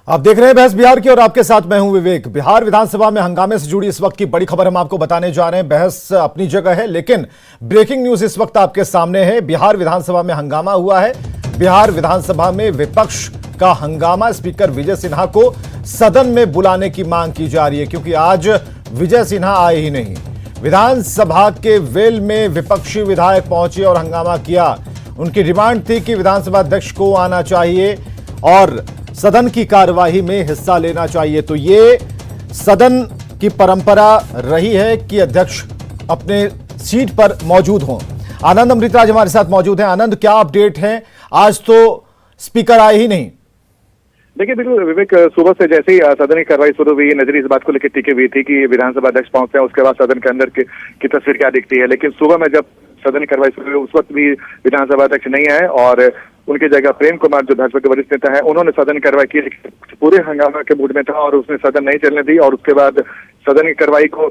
आप देख रहे हैं बहस बिहार की और आपके साथ मैं हूं विवेक। बिहार विधानसभा में हंगामे से जुड़ी इस वक्त की बड़ी खबर हम आपको बताने जा रहे हैं। बहस अपनी जगह है, लेकिन ब्रेकिंग न्यूज इस वक्त आपके सामने है। बिहार विधानसभा में हंगामा हुआ है। बिहार विधानसभा में विपक्ष का हंगामा, स्पीकर विजय सिन्हा को सदन में बुलाने की मांग की जा रही है, क्योंकि आज विजय सिन्हा आए ही नहीं। विधानसभा के वेल में विपक्षी विधायक पहुंचे और हंगामा किया। उनकी डिमांड थी कि विधानसभा अध्यक्ष को आना चाहिए और सदन की कार्यवाही में हिस्सा लेना चाहिए। तो ये सदन की परंपरा रही है कि अध्यक्ष अपने सीट पर मौजूद हों। आनंद अमृतराज हमारे साथ मौजूद हैं। आनंद, क्या अपडेट है? आज तो स्पीकर आए ही नहीं। देखिए, बिल्कुल विवेक, सुबह से जैसे ही सदन की कार्रवाई शुरू हुई, नजर इस बात को लेकर टिकी हुई थी कि विधानसभा अध्यक्ष पहुंचते हैं, उसके बाद सदन के अंदर की तस्वीर क्या दिखती है। लेकिन सुबह में जब सदन की कार्रवाई शुरू हुई, उस वक्त भी विधानसभा अध्यक्ष नहीं आए और उनकी जगह प्रेम कुमार, जो भाजपा के वरिष्ठ नेता है, उन्होंने सदन की कार्रवाई की। पूरे हंगामा के मूड में था और उसने सदन नहीं चलने दी और उसके बाद सदन की कार्रवाई को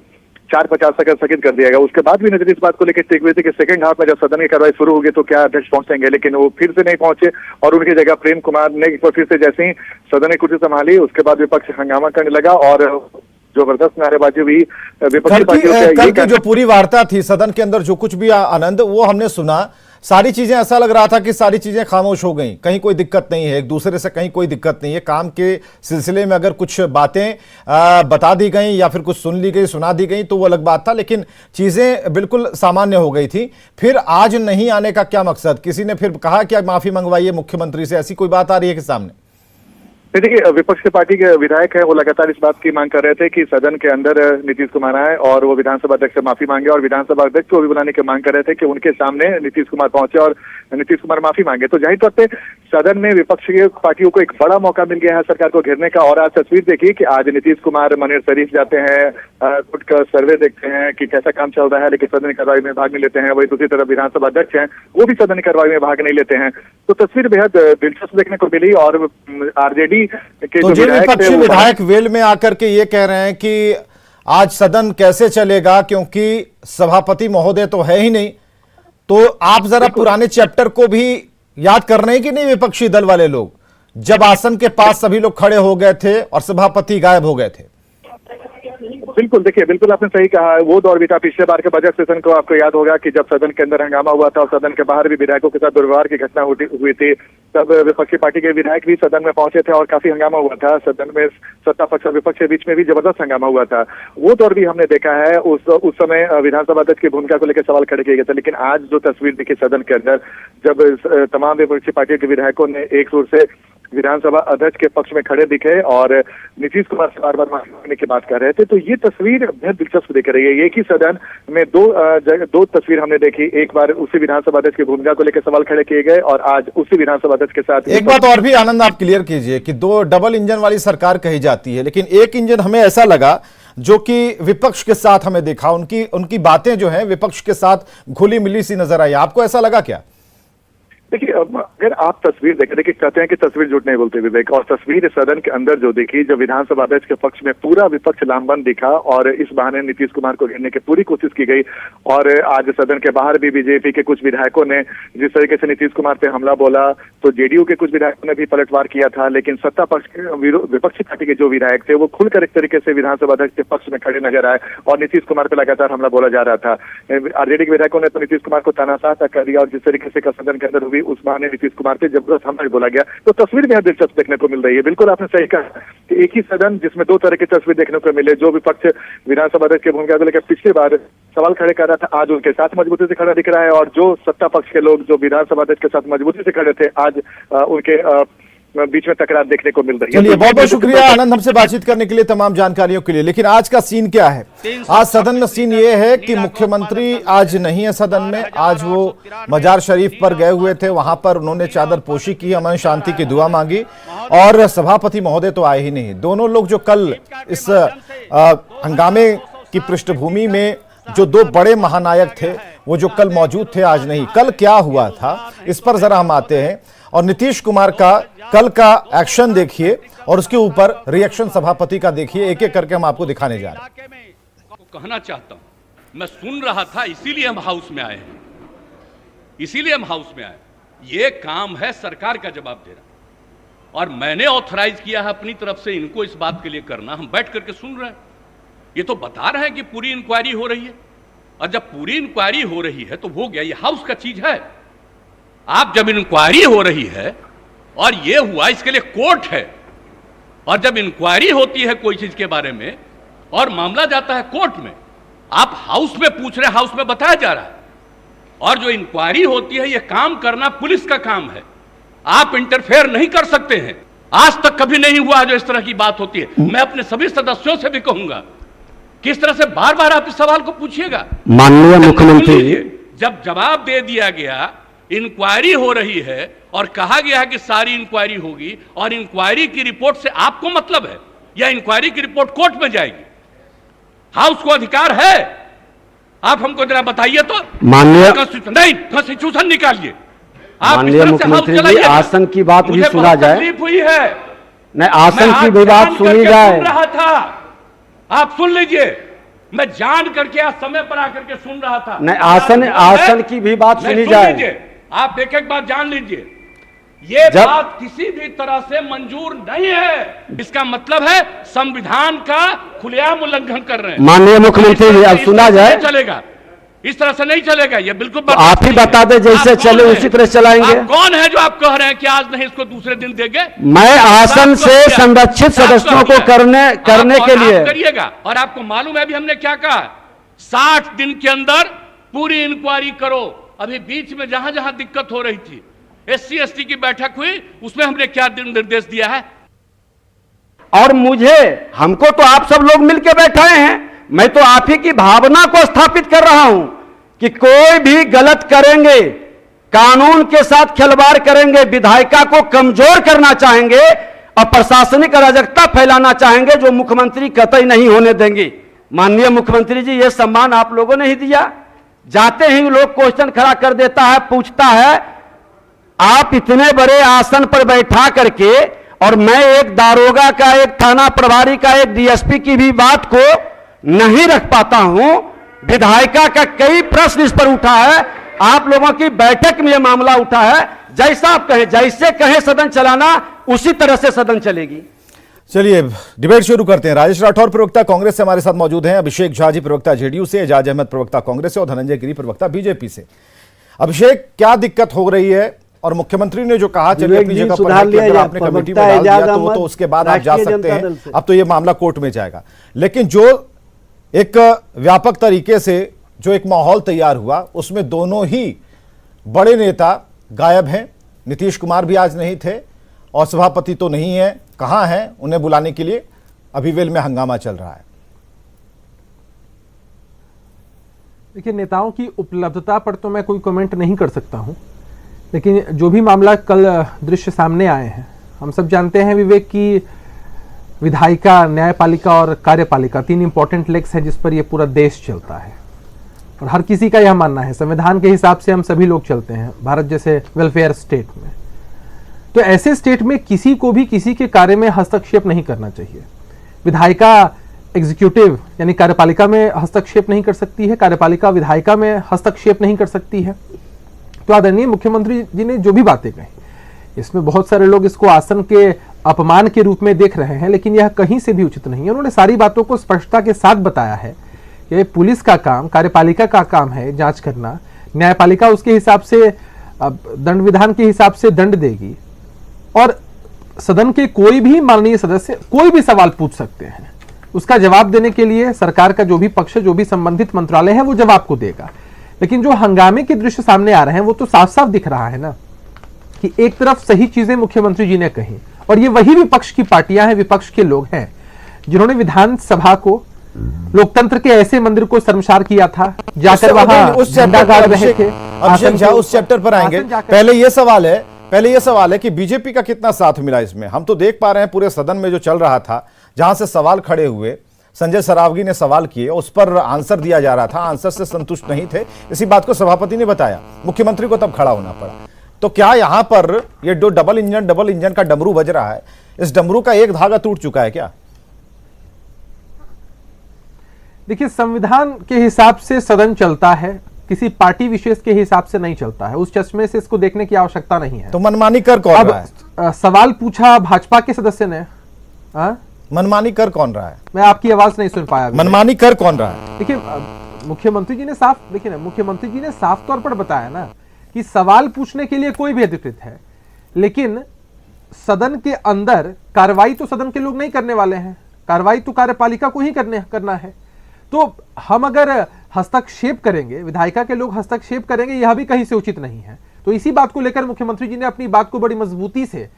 4:50 तक स्थगित कर दिया गया। उसके बाद भी नजर इस बात को लेकर टिक हुई थी कि सेकंड हाफ में जब सदन की कार्रवाई शुरू होगी तो क्या अध्यक्ष पहुंचेंगे, लेकिन वो फिर से नहीं पहुंचे और उनकी जगह प्रेम कुमार ने एक बार फिर से जैसे ही सदन की कुर्सी संभाली, उसके बाद विपक्ष हंगामा करने लगा और जबरदस्त नारेबाजी हुई विपक्षी पार्टियों कल की जो पूरी वार्ता थी सदन के अंदर, जो कुछ भी आनंद वो हमने सुना, सारी चीजें ऐसा लग रहा था कि सारी चीजें खामोश हो गई। कहीं कोई दिक्कत नहीं है, एक दूसरे से कहीं कोई दिक्कत नहीं है। काम के सिलसिले में अगर कुछ बातें बता दी गई या फिर कुछ सुन ली गई, सुना दी गई तो वो अलग बात था, लेकिन चीजें बिल्कुल सामान्य हो गई थी। फिर आज नहीं आने का क्या मकसद? किसी ने फिर कहा कि माफी मंगवाइए मुख्यमंत्री से, ऐसी कोई बात आ रही है कि सामने? देखिए, विपक्ष की पार्टी के विधायक हैं, वो लगातार इस बात की मांग कर रहे थे कि सदन के अंदर नीतीश कुमार आए और वो विधानसभा अध्यक्ष से माफी मांगे और विधानसभा अध्यक्ष को भी बुलाने की मांग कर रहे थे कि उनके सामने नीतीश कुमार पहुंचे और नीतीश कुमार माफी मांगे। तो जाहिर तौर पे सदन में विपक्ष की पार्टियों को एक बड़ा मौका मिल गया है सरकार को घेरने का। और आज तस्वीर देखिए कि आज नीतीश कुमार मनेर शरीफ जाते हैं, खुद का सर्वे देखते हैं कि कैसा काम चल रहा है, लेकिन सदन की कार्रवाई में भाग नहीं लेते हैं। वही दूसरी तरफ विधानसभा अध्यक्ष हैं, वो भी सदन की कार्रवाई में भाग नहीं लेते हैं। तो तस्वीर बेहद दिलचस्प देखने को मिली और आरजेडी के विपक्षी विधायक वेल में आकर के ये कह रहे हैं कि आज सदन कैसे चलेगा, क्योंकि सभापति महोदय तो है ही नहीं। तो आप जरा पुराने चैप्टर को भी याद कर रहे हैं कि नहीं विपक्षी दल वाले लोग, जब आसन के पास सभी लोग खड़े हो गए थे और सभापति गायब हो गए थे? बिल्कुल, देखिए, बिल्कुल आपने सही कहा। वो दौर भी था पिछले बार के बजट सेशन को, आपको याद होगा कि जब सदन के अंदर हंगामा हुआ था और सदन के बाहर भी विधायकों के साथ दुर्व्यवहार की घटना हुई थी, तब विपक्षी पार्टी के विधायक भी सदन में पहुंचे थे और काफी हंगामा हुआ था। सदन में सत्ता पक्ष और विपक्ष के बीच में भी जबरदस्त हंगामा हुआ था। वो दौर भी हमने देखा है। उस समय विधानसभा अध्यक्ष की भूमिका को लेकर सवाल खड़े किए गए थे, लेकिन आज जो तस्वीर दिखी सदन के अंदर, जब तमाम विपक्षी पार्टियों के विधायकों ने एक सुर से विधानसभा अध्यक्ष के पक्ष में खड़े दिखे और नीतीश कुमार से बार बार माफी मांगने की बात कर रहे थे, तो ये तस्वीर बेहद दिलचस्प दिख रही है। एक ही सदन में दो तस्वीर हमने देखी। एक बार उसी विधानसभा अध्यक्ष की भूमिका को लेकर सवाल खड़े किए गए और आज उसी विधानसभा अध्यक्ष के साथ एक बात और भी आनंद आप क्लियर कीजिए कि दो डबल इंजन वाली सरकार कही जाती है, लेकिन एक इंजन हमें ऐसा लगा जो कि विपक्ष के साथ हमें देखा, उनकी बातें जो है विपक्ष के साथ घुली मिली सी नजर आई। आपको ऐसा लगा क्या? देखिए, अगर आप तस्वीर देखें, देखिए कहते हैं कि तस्वीर झूठ नहीं बोलते विवेक, और तस्वीर सदन के अंदर जो देखी, जब विधानसभा अध्यक्ष के पक्ष में पूरा विपक्ष लामबंद दिखा और इस बहाने नीतीश कुमार को घेरने की पूरी कोशिश की गई। और आज सदन के बाहर भी बीजेपी के कुछ विधायकों ने जिस तरीके से नीतीश कुमार पे हमला बोला, तो जेडीयू के कुछ विधायकों ने भी पलटवार किया था। लेकिन सत्ता पक्ष के विपक्षी पार्टी के जो विधायक थे वो खुलकर एक तरीके से विधानसभा अध्यक्ष के पक्ष में खड़े नजर आए और नीतीश कुमार पर लगातार हमला बोला जा रहा था। आरजेडी के विधायकों ने तो नीतीश कुमार को तानाशाह तक कर दिया और जिस तरीके से सदन के अंदर हुई, उस बहाने नीतीश कुमार पे जबरदस्त हमला बोला गया। तो तस्वीर बेहद दिलचस्प देखने को मिल रही है। बिल्कुल आपने सही कहा कि एक ही सदन जिसमें दो तरह की तस्वीर देखने को मिले। जो विपक्ष विधानसभा अध्यक्ष की भूमिका को लेकर पिछली बार सवाल खड़े कर रहा था, आज उनके साथ मजबूती से खड़ा दिख रहा है और जो सत्ता पक्ष के लोग जो विधानसभा अध्यक्ष के साथ मजबूती से खड़े थे, आज उनके बीच में तकरार देखने को मिल रही है। चलिए, बहुत बहुत शुक्रिया आनंद हमसे बातचीत करने के लिए, तमाम जानकारियों के लिए। लेकिन आज का सीन क्या है? आज सदन में सीन ये है कि मुख्यमंत्री आज नहीं है सदन में। आज वो मजार शरीफ पर गए हुए थे, वहां पर उन्होंने चादर पोशी की, अमन शांति की दुआ मांगी और सभापति महोदय तो आए ही नहीं। दोनों लोग जो कल इस हंगामे की पृष्ठभूमि में जो दो बड़े महानायक थे, वो जो कल मौजूद थे, आज नहीं। कल क्या हुआ था इस पर जरा हम आते हैं और नीतीश कुमार का कल का एक्शन देखिए और उसके ऊपर रिएक्शन सभापति का देखिए। एक एक करके हम आपको दिखाने जा रहे हैं। कहना चाहता हूं, मैं सुन रहा था, इसीलिए हम हाउस में आए हैं, इसीलिए हम हाउस में आए। ये काम है सरकार का जवाब दे रहा। और मैंने ऑथराइज किया है अपनी तरफ से इनको इस बात के लिए करना, हम बैठ करके सुन रहे हैं। ये तो बता रहे हैं कि पूरी इंक्वायरी हो रही है, और जब पूरी इंक्वायरी हो रही है तो हो गया, ये हाउस का चीज है। आप जब इंक्वायरी हो रही है और ये हुआ, इसके लिए कोर्ट है, और जब इंक्वायरी होती है कोई चीज के बारे में और मामला जाता है कोर्ट में, आप हाउस में पूछ रहे हैं, हाउस में बताया जा रहा है। और जो इंक्वायरी होती है, ये काम करना पुलिस का काम है, आप इंटरफेयर नहीं कर सकते हैं। आज तक कभी नहीं हुआ जो इस तरह की बात होती है। मैं अपने सभी सदस्यों से भी कहूंगा, किस तरह से बार बार आप इस सवाल को पूछिएगा। माननीय मुख्यमंत्री, जब जवाब दे दिया गया, इंक्वायरी हो रही है और कहा गया है कि सारी इंक्वायरी होगी, और इंक्वायरी की रिपोर्ट से आपको मतलब है, या इंक्वायरी की रिपोर्ट कोर्ट में जाएगी? हाउस को अधिकार है, आप हमको जरा बताइए तो। माननीय कॉन्स्टिट्यूशन निकालिए। माननीय मुख्यमंत्री जी, आसन की बात भी सुना जाए। तकलीफ हुई है, नहीं, आसन की भी बात सुनी जाए। सुन रहा था, आप सुन लीजिए, मैं जान करके आज समय पर आकर के सुन रहा था। नहीं, आसन की भी बात सुनी जाए। आप एक एक बात जान लीजिए, ये बात किसी भी तरह से मंजूर नहीं है। इसका मतलब है संविधान का खुलेआम उल्लंघन कर रहे हैं। माननीय मुख्यमंत्री जी, अब सुना जाए। चलेगा, इस तरह से नहीं चलेगा, ये बिल्कुल तो आप ही बता दें, जैसे चले उसी तरह चलाएंगे। आप कौन है जो आप कह रहे हैं कि आज नहीं, इसको दूसरे दिन देंगे? मैं आसन से संरक्षित सदस्यों को करने के लिए करिएगा। और आपको मालूम है अभी हमने क्या कहा, 60 दिन के अंदर पूरी इंक्वायरी करो। अभी बीच में जहां जहां दिक्कत हो रही थी, SC ST की बैठक हुई, उसमें हमने क्या निर्देश दिया है? और हमको तो आप सब लोग मिलकर बैठाए हैं, मैं तो आप ही की भावना को स्थापित कर रहा हूं कि कोई भी गलत करेंगे, कानून के साथ खिलवाड़ करेंगे, विधायिका को कमजोर करना चाहेंगे और प्रशासनिक अराजकता फैलाना चाहेंगे, जो मुख्यमंत्री कतई नहीं होने देंगे। माननीय मुख्यमंत्री जी, यह सम्मान आप लोगों ने ही दिया। जाते ही लोग क्वेश्चन खड़ा कर देता है, पूछता है, आप इतने बड़े आसन पर बैठा करके, और मैं एक दारोगा का, एक थाना प्रभारी का, एक DSP की भी बात को नहीं रख पाता हूं। विधायिका का कई प्रश्न इस पर उठा है, आप लोगों की बैठक में यह मामला उठा है। जैसा आप कहें, जैसे कहें सदन चलाना, उसी तरह से सदन चलेगी। चलिए डिबेट शुरू करते हैं। राजेश राठौर प्रवक्ता कांग्रेस से हमारे साथ मौजूद हैं, अभिषेक झा जी प्रवक्ता JDU से, एजाज अहमद प्रवक्ता कांग्रेस से और धनंजय गिरी प्रवक्ता BJP से। अभिषेक, क्या दिक्कत हो रही है? और मुख्यमंत्री ने जो कहा, चलिए अपनी जगह पर आपने कमेटी में डाल दिया तो उसके बाद आप जा सकते हैं, अब तो ये मामला कोर्ट में जाएगा। लेकिन जो एक व्यापक तरीके से जो एक माहौल तैयार हुआ, उसमें दोनों ही बड़े नेता गायब हैं। नीतीश कुमार भी आज नहीं थे और सभापति तो नहीं है, कहां हैं? उन्हें बुलाने के लिए अभी वेल में हंगामा चल रहा है। देखिए, नेताओं की उपलब्धता पर तो मैं कोई कमेंट नहीं कर सकता हूं, लेकिन जो भी मामला कल दृश्य सामने आए हैं, हम सब जानते हैं विवेक की विधायिका, न्यायपालिका और कार्यपालिका 3 इंपॉर्टेंट लेग्स हैं जिस पर यह पूरा देश चलता है। और हर किसी का यह मानना है, संविधान के हिसाब से हम सभी लोग चलते हैं भारत जैसे वेलफेयर स्टेट में। तो ऐसे स्टेट में किसी को भी किसी के कार्य में हस्तक्षेप नहीं करना चाहिए। विधायिका एग्जीक्यूटिव यानी कार्यपालिका में हस्तक्षेप नहीं कर सकती है, कार्यपालिका विधायिका में हस्तक्षेप नहीं कर सकती है। तो आदरणीय मुख्यमंत्री जी ने जो भी बातें कही, इसमें बहुत सारे लोग इसको आसन के अपमान के रूप में देख रहे हैं, लेकिन यह कहीं से भी उचित नहीं है। उन्होंने सारी बातों को स्पष्टता के साथ बताया है कि पुलिस का काम, कार्यपालिका का काम है जांच करना, न्यायपालिका उसके हिसाब से दंड विधान के हिसाब से दंड देगी, और सदन के कोई भी माननीय सदस्य कोई भी सवाल पूछ सकते हैं, उसका जवाब देने के लिए सरकार का जो भी पक्ष, जो भी संबंधित मंत्रालय है, वो जवाब को देगा। लेकिन जो हंगामे के दृश्य सामने आ रहे हैं, वो तो साफ साफ दिख रहा है ना कि एक तरफ सही चीजें मुख्यमंत्री जी ने कही, और ये वही विपक्ष की पार्टियां हैं, विपक्ष के लोग हैं जिन्होंने विधानसभा को, लोकतंत्र के ऐसे मंदिर को शर्मसार किया था, जाकर वहां झंडा गाड़ रहे थे। अभिषेक झा, उस चैप्टर पर आएंगे। पहले ये सवाल है कि बीजेपी का कितना साथ मिला इसमें। हम तो देख पा रहे हैं पूरे सदन में जो चल रहा था, जहां से सवाल खड़े हुए, संजय सरावगी ने सवाल किए, उस पर आंसर दिया जा रहा था, आंसर से संतुष्ट नहीं थे। इसी बात को सभापति ने बताया, मुख्यमंत्री को तब खड़ा होना पड़ा। तो क्या यहां पर ये जो डबल इंजन का डमरू बज रहा है, इस डमरू का एक धागा टूट चुका है क्या? देखिए, संविधान के हिसाब से सदन चलता है, किसी पार्टी विशेष के हिसाब से नहीं चलता है। उस चश्मे से इसको देखने की आवश्यकता नहीं है। तो मनमानी कर कौन रहा है? सवाल पूछा भाजपा के सदस्य ने। मनमानी कर कौन रहा है? मैं आपकी आवाज नहीं सुन पाया। मनमानी कर कौन रहा है? देखिए, मुख्यमंत्री जी ने साफ, देखिए ना, मुख्यमंत्री जी ने साफ तौर पर बताया ना कि सवाल पूछने के लिए कोई भी अधिकृत है, लेकिन सदन के अंदर कार्रवाई तो सदन के लोग नहीं करने वाले हैं, कार्रवाई तो कार्यपालिका को ही करना है। तो हम अगर हस्तक्षेप करेंगे, विधायिका के लोग हस्तक्षेप करेंगे, यह भी कहीं से उचित नहीं है। तो इसी बात को लेकर मुख्यमंत्री जी ने अपनी बात को बड़ी मजबूती से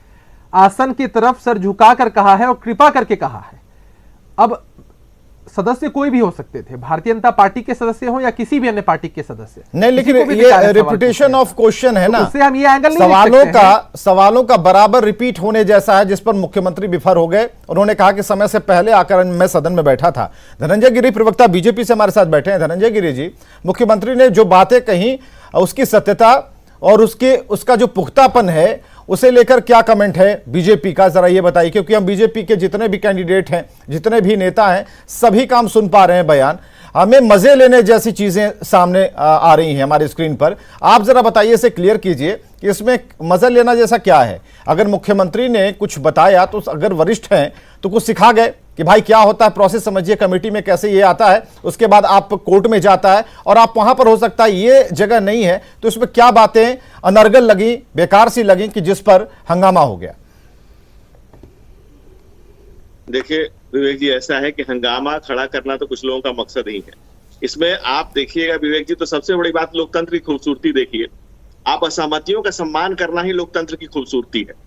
आसन की तरफ सर झुकाकर कहा है और कृपा करके कहा है। अब सदस्य कोई भी हो सकते थे, भारतीय जनता पार्टी के सदस्य हो या किसी भी अन्य पार्टी के सदस्य नहीं, लेकिन ये रिपीटेशन ऑफ क्वेश्चन है ना, उससे हम ये एंगल नहीं सवालों का बराबर रिपीट होने जैसा है, जिस पर मुख्यमंत्री विफल हो गए। उन्होंने कहा कि समय से पहले आकर मैं सदन में बैठा था। धनंजय गिरी प्रवक्ता बीजेपी से हमारे साथ बैठे हैं। धनंजय गिरी जी, मुख्यमंत्री ने जो बातें कही उसकी सत्यता और उसका जो पुख्तापन है उसे लेकर क्या कमेंट है बीजेपी का, जरा ये बताइए, क्योंकि हम बीजेपी के जितने भी कैंडिडेट हैं, जितने भी नेता हैं, सभी काम सुन पा रहे हैं बयान। हमें मजे लेने जैसी चीजें सामने आ रही हैं हमारी स्क्रीन पर। आप जरा बताइए, इसे क्लियर कीजिए कि इसमें मजा लेना जैसा क्या है। अगर मुख्यमंत्री ने कुछ बताया तो अगर वरिष्ठ हैं तो कुछ सिखा गए कि भाई क्या होता है, प्रोसेस समझिए, कमेटी में कैसे ये आता है, उसके बाद आप कोर्ट में जाता है और आप वहां पर, हो सकता है ये जगह नहीं है, तो इसमें क्या बातें अनर्गल लगी, बेकार सी लगी कि जिस पर हंगामा हो गया? देखिए विवेक जी, ऐसा है कि हंगामा खड़ा करना तो कुछ लोगों का मकसद ही है। इसमें आप देखिएगा विवेक जी, तो सबसे बड़ी बात लोकतंत्र की खूबसूरती देखिए। आप असहमतियों का सम्मान करना ही लोकतंत्र की खूबसूरती है।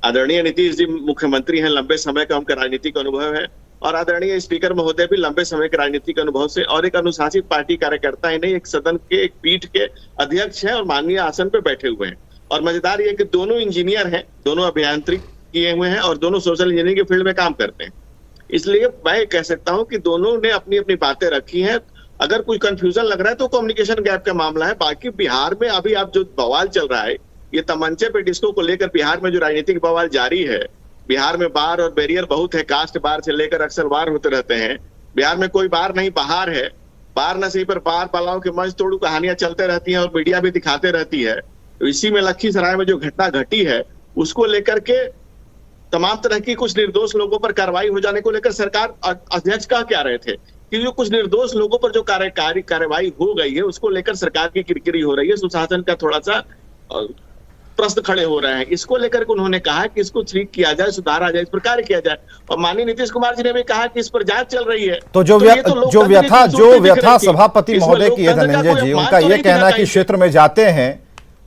आदरणीय नीतीश जी मुख्यमंत्री हैं, लंबे समय का उनका राजनीतिक अनुभव है, और आदरणीय स्पीकर महोदय भी लंबे समय के राजनीतिक अनुभव से और एक अनुशासित पार्टी कार्यकर्ता ही नहीं, एक सदन के, एक पीठ के अध्यक्ष हैं और माननीय आसन पे बैठे हुए हैं। और मजेदार ये कि दोनों इंजीनियर हैं, दोनों अभियांत्रिक किए हुए हैं और दोनों सोशल इंजीनियरिंग के फील्ड में काम करते हैं। इसलिए मैं कह सकता हूं कि दोनों ने अपनी अपनी बातें रखी हैं। अगर कोई कंफ्यूजन लग रहा है तो कम्युनिकेशन गैप का मामला है। बाकी बिहार में अभी आप जो बवाल चल रहा है, ये तमंचे पे डिस्को को लेकर बिहार में जो राजनीतिक बवाल जारी है, बिहार में बार और बैरियर बहुत है, कास्ट बार से लेकर अक्सर वार होते रहते हैं। बिहार में कोई बार नहीं, बहार है। बार न सही पर बार पालाओं के मंच तोड़ू कहानियां चलते रहती हैं और मीडिया भी दिखाते रहती है। तो इसी में लखीसराय में जो घटना घटी है उसको लेकर के तमाम तरह की कुछ निर्दोष लोगों पर कार्रवाई हो जाने को लेकर सरकार अध्यक्ष कह क्या रहे थे कि जो कुछ निर्दोष लोगों पर जो कार्रवाई हो गई है उसको लेकर सरकार की किरकिरी हो रही है, सुशासन का थोड़ा सा प्रश्न खड़े हो रहे हैं। इसको लेकर के उन्होंने कहा कि इसको ठीक किया जाए, सुधारा जाए, इस पर कार्य किया जाए। और माननीय नीतीश कुमार जी ने भी कहा कि इस पर जांच चल रही है। तो जो व्यथा सभापति महोदय की है धनंजय जी, उनका यह कहना है कि क्षेत्र में जाते हैं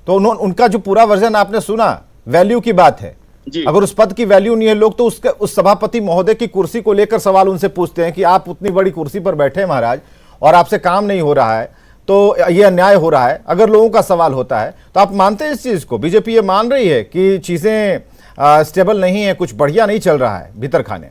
तो उनका जो पूरा वर्जन आपने सुना, वैल्यू की बात है। अगर उस पद की वैल्यू नहीं है, लोग तो उस सभापति महोदय की कुर्सी को लेकर सवाल उनसे पूछते हैं कि आप उतनी बड़ी कुर्सी पर बैठे महाराज और आपसे काम नहीं हो रहा है, तो ये अन्याय हो रहा है। अगर लोगों का सवाल होता है तो आप मानते हैं इस चीज को? बीजेपी ये मान रही है कि चीजें स्टेबल नहीं है, कुछ बढ़िया नहीं चल रहा है भीतर खाने?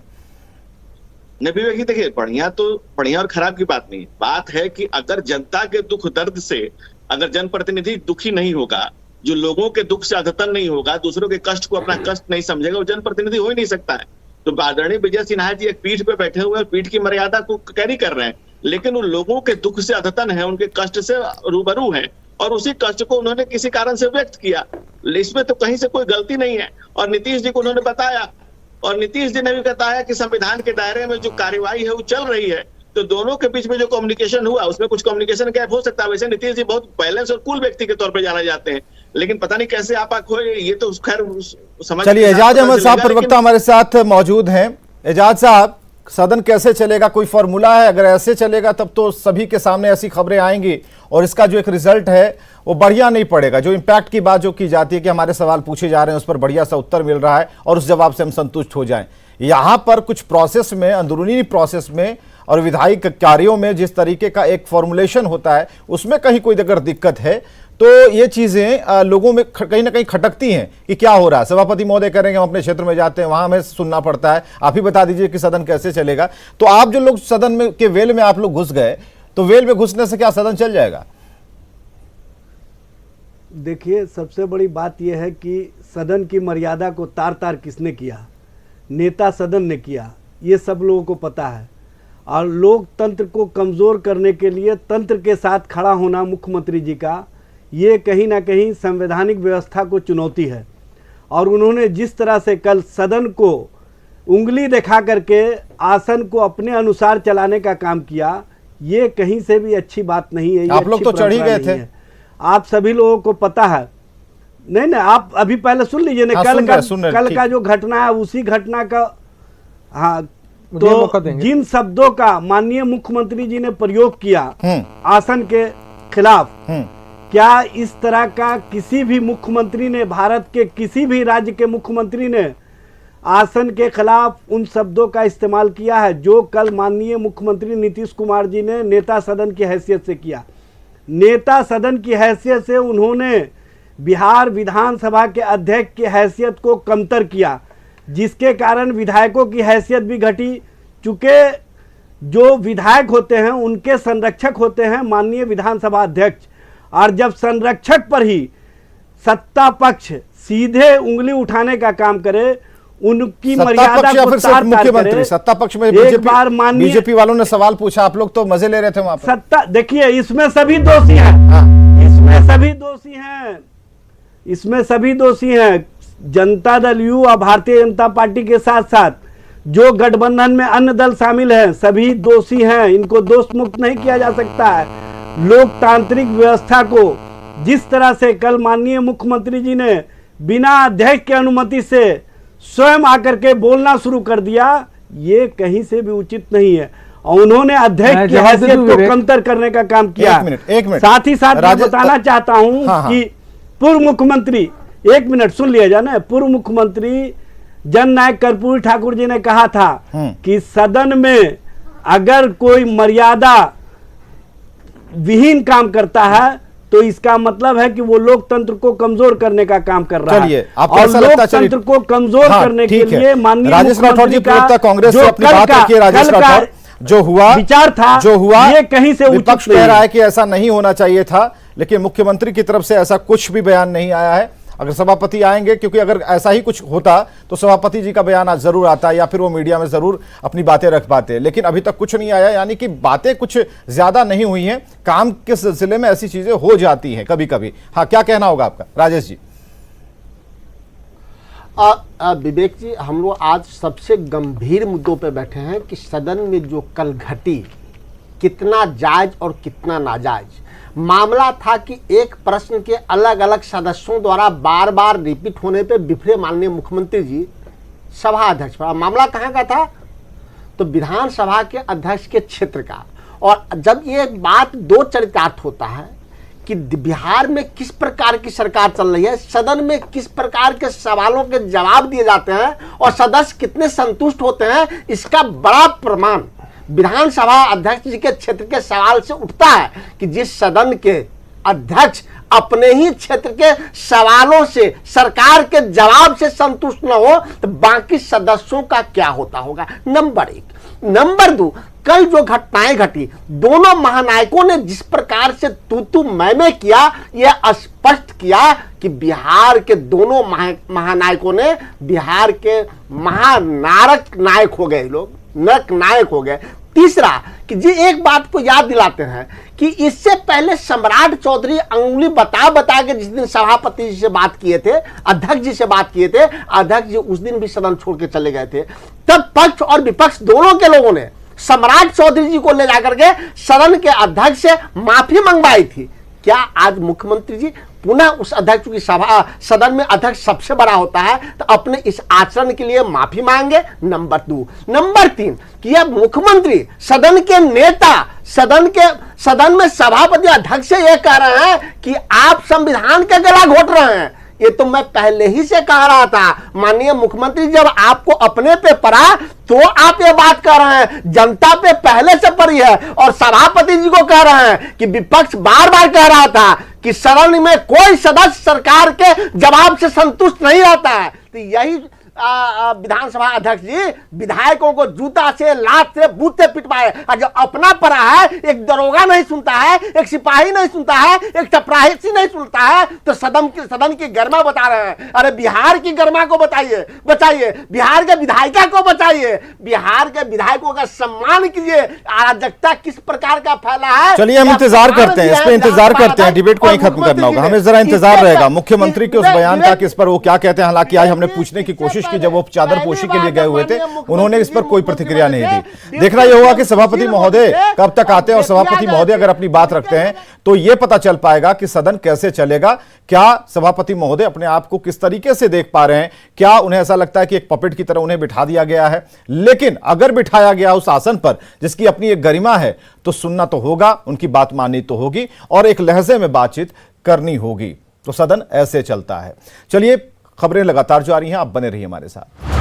नहीं विवेक, देखिए बढ़िया और खराब की बात नहीं है। बात है कि अगर जनता के दुख दर्द से अगर जनप्रतिनिधि दुखी नहीं होगा, जो लोगों के दुख से अद्यतन नहीं होगा, दूसरों के कष्ट को अपना कष्ट नहीं समझेगा, वो जनप्रतिनिधि हो ही नहीं सकता है। तो आदरणीय विजय सिन्हा जी एक पीठ पे बैठे हुए हैं, पीठ की मर्यादा को कैरी कर रहे हैं, लेकिन उन लोगों के दुख से अद्यतन है, उनके कष्ट से रूबरू है और उसी कष्ट को उन्होंने किसी कारण से व्यक्त किया। इसमें तो कहीं से कोई गलती नहीं है। और नीतीश जी को उन्होंने बताया, और नीतीश जी ने भी बताया कि संविधान के दायरे में जो कार्यवाही है वो चल रही है। तो दोनों के बीच में जो कम्युनिकेशन हुआ उसमें कुछ कम्युनिकेशन गैप हो सकता है। वैसे नीतीश जी बहुत बैलेंस और कूल व्यक्ति के तौर पे जाने जाते हैं, लेकिन पता नहीं कैसे आप खोए, ये तो खैर समझ। चलिए, एजाज अहमद साहब प्रवक्ता हमारे साथ मौजूद हैं। एजाज साहब, सदन कैसे चलेगा, कोई फॉर्मूला है? अगर ऐसे चलेगा तब तो सभी के सामने ऐसी खबरें आएंगी और इसका जो एक रिजल्ट है वो बढ़िया नहीं पड़ेगा। जो इम्पैक्ट की बात जो की जाती है कि हमारे सवाल पूछे जा रहे हैं, उस पर बढ़िया सा उत्तर मिल रहा है और उस जवाब से हम संतुष्ट हो जाएं। यहाँ पर कुछ प्रोसेस में, अंदरूनी प्रोसेस में और विधायी कार्यों में जिस तरीके का एक फॉर्मुलेशन होता है, उसमें कहीं कोई अगर दिक्कत है तो ये चीजें लोगों में कहीं ना कहीं खटकती हैं कि क्या हो रहा है। सभापति महोदय करेंगे, हम अपने क्षेत्र में जाते हैं, वहां हमें सुनना पड़ता है। आप ही बता दीजिए कि सदन कैसे चलेगा। तो आप जो लोग सदन में के वेल में आप लोग घुस गए, तो वेल में घुसने से क्या सदन चल जाएगा? देखिए, सबसे बड़ी बात यह है कि सदन की मर्यादा को तार तार किसने किया? नेता सदन ने किया, ये सब लोगों को पता है। और लोकतंत्र को कमज़ोर करने के लिए तंत्र के साथ खड़ा होना मुख्यमंत्री जी का, ये कहीं ना कहीं संवैधानिक व्यवस्था को चुनौती है। और उन्होंने जिस तरह से कल सदन को उंगली दिखा करके आसन को अपने अनुसार चलाने का काम किया, ये कहीं से भी अच्छी बात नहीं है। आप लोग तो चढ़ ही गए थे। आप सभी लोगों को पता है। नहीं, आप अभी पहले सुन लीजिए ना। कल का जो घटना है उसी घटना का, हाँ, तो जिन शब्दों का माननीय मुख्यमंत्री जी ने प्रयोग किया आसन के खिलाफ, क्या इस तरह का किसी भी मुख्यमंत्री ने, भारत के किसी भी राज्य के मुख्यमंत्री ने आसन के खिलाफ उन शब्दों का इस्तेमाल किया है जो कल माननीय मुख्यमंत्री नीतीश कुमार जी ने नेता सदन की हैसियत से किया। नेता सदन की हैसियत से उन्होंने बिहार विधानसभा के अध्यक्ष की हैसियत को कमतर किया, जिसके कारण विधायकों की हैसियत भी घटी। चूंकि जो विधायक होते हैं उनके संरक्षक होते हैं माननीय विधानसभा अध्यक्ष, और जब संरक्षक पर ही सत्ता पक्ष सीधे उंगली उठाने का काम करे, उनकी मर्यादा को तार-तार करे। सत्ता पक्ष में एक बार माननीय बीजेपी वालों ने सवाल पूछा, आप लोग तो मजे ले रहे थे वहां पर। सत्ता देखिए, इसमें सभी दोषी हैं, इसमें सभी दोषी हैं, इसमें सभी दोषी हैं। जनता दल यू और भारतीय जनता पार्टी के साथ साथ जो गठबंधन में अन्य दल शामिल हैं, सभी दोषी हैं। इनको दोष मुक्त नहीं किया जा सकता है। लोकतांत्रिक व्यवस्था को जिस तरह से कल माननीय मुख्यमंत्री जी ने बिना अध्यक्ष की अनुमति से स्वयं आकर के बोलना शुरू कर दिया, ये कहीं से भी उचित नहीं है। और उन्होंने अध्यक्ष की हैसियत को कमतर करने का काम किया। एक मिनट साथ ही साथ मैं बताना चाहता हूं कि पूर्व मुख्यमंत्री, एक मिनट सुन लिया जाए ना, पूर्व मुख्यमंत्री जननायक कर्पूरी ठाकुर जी ने कहा था कि सदन में अगर कोई मर्यादा विहीन काम करता है तो इसका मतलब है कि वो लोकतंत्र को कमजोर करने का काम कर रहा है। और लोकतंत्र को कमजोर करने के लिए माननीय राजेश राठौर जी का कांग्रेस से अपनी बात रखिए। राजेश राठौर, जो हुआ विचार था, जो हुआ, ये कहीं से विपक्ष कह रहा है कि ऐसा नहीं होना चाहिए था, लेकिन मुख्यमंत्री की तरफ से ऐसा कुछ भी बयान नहीं आया है। अगर सभापति आएंगे, क्योंकि अगर ऐसा ही कुछ होता तो सभापति जी का बयान आज जरूर आता या फिर वो मीडिया में जरूर अपनी बातें रख पाते, लेकिन अभी तक कुछ नहीं आया। यानी कि बातें कुछ ज्यादा नहीं हुई हैं, काम के सिलसिले में ऐसी चीजें हो जाती हैं कभी कभी। हाँ, क्या कहना होगा आपका राजेश जी? विवेक जी, हम लोग आज सबसे गंभीर मुद्दों पे बैठे हैं कि सदन में जो कल घटी कितना जायज और कितना नाजायज। मामला था कि एक प्रश्न के अलग अलग सदस्यों द्वारा बार बार रिपीट होने पे बिफरे माननीय मुख्यमंत्री जी सभा अध्यक्ष पर। मामला कहाँ का था? तो विधानसभा के अध्यक्ष के क्षेत्र का। और जब ये बात दो चरितार्थ होता है कि बिहार में किस प्रकार की सरकार चल रही है, सदन में किस प्रकार के सवालों के जवाब दिए जाते हैं और सदस्य कितने संतुष्ट होते हैं, इसका बड़ा प्रमाण विधानसभा अध्यक्ष जी के क्षेत्र के सवाल से उठता है कि जिस सदन के अध्यक्ष अपने ही क्षेत्र के सवालों से, सरकार के जवाब से संतुष्ट न हो तो बाकी सदस्यों का क्या होता होगा। नंबर एक। नंबर दो, कल जो घटनाएं घटी, दोनों महानायकों ने जिस प्रकार से तू मैं किया, यह स्पष्ट किया कि बिहार के दोनों महानायकों ने बिहार के महानारक नायक हो गए, लोग नरक नायक हो गए। तीसरा कि जी एक बात को याद दिलाते हैं कि इससे पहले सम्राट चौधरी अंगुली बता के जिस दिन सभापति जी से बात किए थे, अध्यक्ष जी से बात किए थे, अध्यक्ष जी उस दिन भी सदन छोड़ के चले गए थे। तब पक्ष और विपक्ष दोनों के लोगों ने सम्राट चौधरी जी को ले जाकर के सदन के अध्यक्ष से माफी मंगवाई थी। क्या आज मुख्यमंत्री जी पुनः उस अध्यक्ष की सभा, सदन में अध्यक्ष सबसे बड़ा होता है, तो अपने इस आचरण के लिए माफी मांगे? नंबर दो। नंबर तीन कि यह मुख्यमंत्री सदन के नेता, सदन में सभापति अध्यक्ष से यह कह रहे हैं कि आप संविधान का गला घोट रहे हैं। ये तो मैं पहले ही से कह रहा था माननीय मुख्यमंत्री, जब आपको अपने पे पड़ा तो आप ये बात कर रहे हैं, जनता पे पहले से पड़ी है। और सभापति जी को कह रहे हैं कि विपक्ष बार बार कह रहा था कि सदन में कोई सदस्य सरकार के जवाब से संतुष्ट नहीं रहता है। तो यही विधानसभा अध्यक्ष जी विधायकों को जूता से, लात से, बूथ से पिटवाए, और जब अपना पड़ा है एक दरोगा नहीं सुनता है, एक सिपाही नहीं सुनता है, एक चपरासी नहीं सुनता है, तो सदन की गरिमा बता रहे हैं। अरे बिहार की गरिमा को बचाइए, बिहार के विधायिका को बचाइए, बिहार के विधायकों का सम्मान कीजिए। अराजकता किस प्रकार का फैला है, चलिए हम इंतजार करते हैं, इस पे इंतजार करते हैं, डिबेट को नहीं खत्म करना होगा, हमें जरा इंतजार रहेगा मुख्यमंत्री के उस बयान का कि इस पर वो क्या कहते हैं। हालांकि आज हमने पूछने की कोशिश की, जब वो चादर पोशी के लिए गए हुए थे, उन्होंने इस पर कोई प्रतिक्रिया नहीं दी। देखना यह होगा कि सभापति महोदय कब तक आते हैं, और सभापति महोदय अगर अपनी बात रखते हैं तो यह पता चल पाएगा कि सदन कैसे चलेगा। क्या सभापति महोदय अपने आप को किस तरीके से देख पा रहे हैं, क्या उन्हें ऐसा लगता है कि एक पपेट की तरह उन्हें बिठा दिया गया है। लेकिन अगर बिठाया गया उस आसन पर जिसकी अपनी एक गरिमा है, तो सुनना तो होगा, उनकी बात माननी तो होगी, और एक लहजे में बातचीत करनी होगी। तो सदन ऐसे चलता है। चलिए, खबरें लगातार जारी हैं, आप बने रहिए हमारे साथ।